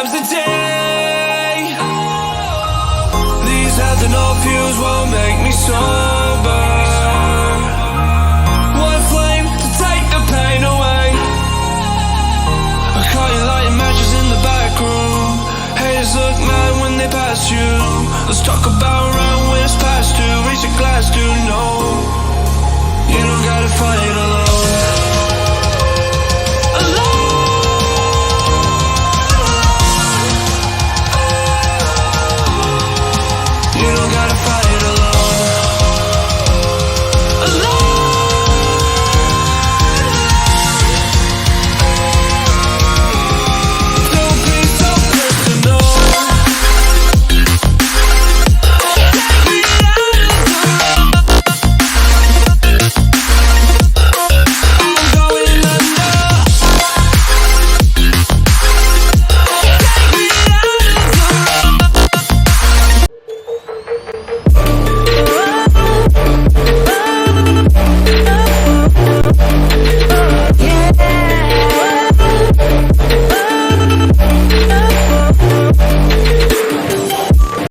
times a day. These ethanol fuels won't make me sober. One flame to take the pain away. I caught you lighting matches in the back room. Haters look mad when they pass you. Let's talk about around when it's past due. Raise your glass, dude, no. You don't gotta fight alone.